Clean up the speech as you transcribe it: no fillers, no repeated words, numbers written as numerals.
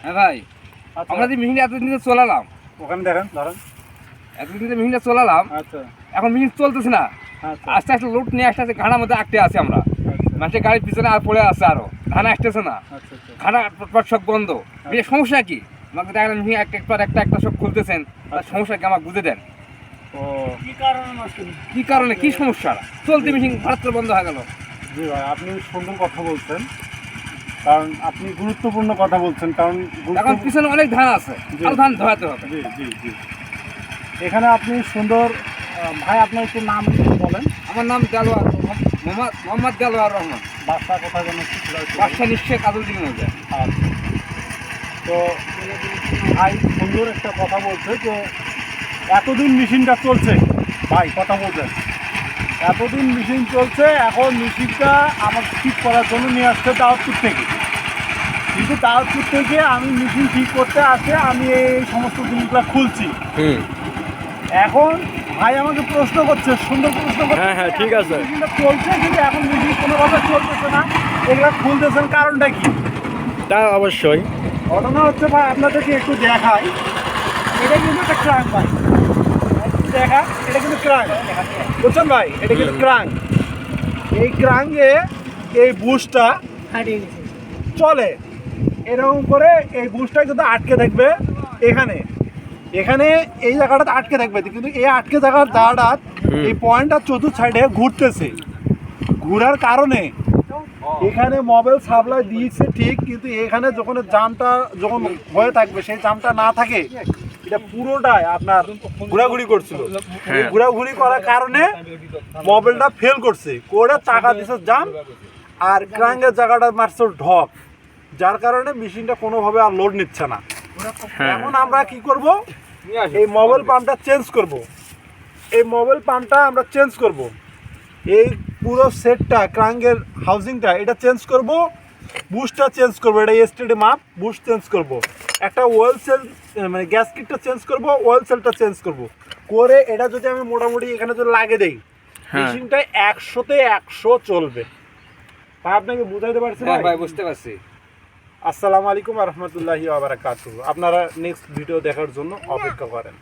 হ্যাঁ ভাই, আমরা যে মেশিনটা এতদিন চলালাম, ওখানে দেখেন ধরেন, এতদিন মেশিনটা চলালাম, আচ্ছা এখন মেশিন চলতেছে না। আচ্ছা আস্তে আস্তে লোড নিয়ে আসতে আসতে ঘাড়ার মধ্যে আটকে আছি আমরা। মানুষের গাড়ির পিছনে আর পড়ে আছে, আরো ধান আসতেছে না, আচ্ছা আচ্ছা ঘাড়া সব বন্ধ। মেয়ের সমস্যা কি? আমাকে দেখলাম মেশিন একটা সব খুলতেছেন, তার সমস্যা কি আমাকে বুঝে দেন। ও কি কারণে কি সমস্যা? চলতি মেশিন হঠাৎ করে বন্ধ হয়ে গেল। জি ভাই, আপনি সুন্দর কথা বলছেন, কারণ আপনি গুরুত্বপূর্ণ কথা বলছেন, কারণ এখন পিছনে অনেক ধান আছে, আরো ধান ধরাতে হবে। জি জি জি, এখানে আপনি সুন্দর। ভাই আপনার একটু নাম বলেন। আমার নাম দেলোয়ার মোহাম্মদ দেলোয়ার রহমান। বাসা কোথায় যেন? বাসা নিশ্চয় কাজলদিন মধ্যে। আচ্ছা, তো ভাই সুন্দর একটা কথা বলছে যে এতদিন মেশিনটা চলছে, ভাই কথা বলছেন এতদিন মেশিন চলছে, এখন মেশিনটা আমার ঠিক করার জন্য নিয়ে আসছে দাওয়াতপুর থেকে। কিন্তু দাওয়াতপুর থেকে আমি মেশিন ঠিক করতে আসে আমি এই সমস্ত জিনিসগুলো খুলছি। এখন ভাই আমাকে প্রশ্ন করছে, সুন্দর প্রশ্ন করছে। হ্যাঁ ঠিক আছে, মেশিনটা চলছে কিন্তু এখন মেশিন কোনোভাবে চলতেছে না, এগুলো খুলতেছেন কারণটা কি? তা অবশ্যই ঘটনা হচ্ছে ভাই, আপনাদেরকে একটু দেখাই। এটা কিন্তু একটা ক্রাঙ্ক ভাই, দেখা, এটা কিন্তু ক্রাঙ্ক, বুঝছেন ভাই? এটা কিন্তু ক্রাঙ্ক। এই ক্রাঙ্কে এই বুশটা চলে এরকম করে, এই বুশটা কিন্তু আটকে থাকবে এখানে, এখানে এই জায়গাটাতে আটকে থাকবে, কিন্তু এই আটকে থাকার জায়গাটা এই পয়েন্টটা চতুর্থ সাইডে ঘুরতেছে। ঘোরার কারণে এখানে মোবাইল সাপ্লাই দিয়েছে ঠিক, কিন্তু এখানে যখন জামটা যখন হয়ে থাকবে, সেই জামটা না থাকে, এটা পুরোটাই আপনার ঘোরাঘুরি করছিল। ঘোরাঘুরি করার কারণে মোবাইলটা ফেল করছে, করে চাকা দিছে জাম, আর ক্রাঙ্কের জায়গাটা মারছে ঢক, যার কারণে মেশিনটা কোনোভাবে আর লোড নিচ্ছে না। এখন আমরা কি করব? এই মোবাইল পাম্পটা চেঞ্জ করব। এই মোবাইল পাম্পটা আমরা চেঞ্জ করব, এই পুরো সেটটা ক্রাঙ্কের হাউজিংটা এটা চেঞ্জ করব, বুশটা চেঞ্জ করব, এটা এসটিডি মাপ, বুশ চেঞ্জ করব, একটা ওয়েল সেল মানে গ্যাস কিটটা চেঞ্জ করব, ওয়েল সেলটা চেঞ্জ করব, করে এটা যদি আমি মোটামুটি এখানে যদি লাগে দেই, মেশিনটা 100-তে 100 চলবে। ভাই আপনাকে বুঝাইতে পারছি? ভাই বুঝতে পারছি। আসসালামু আলাইকুম ওয়া রাহমাতুল্লাহি ওয়া বারাকাতুহু। আপনারা নেক্সট ভিডিও দেখার জন্য অপেক্ষা করেন।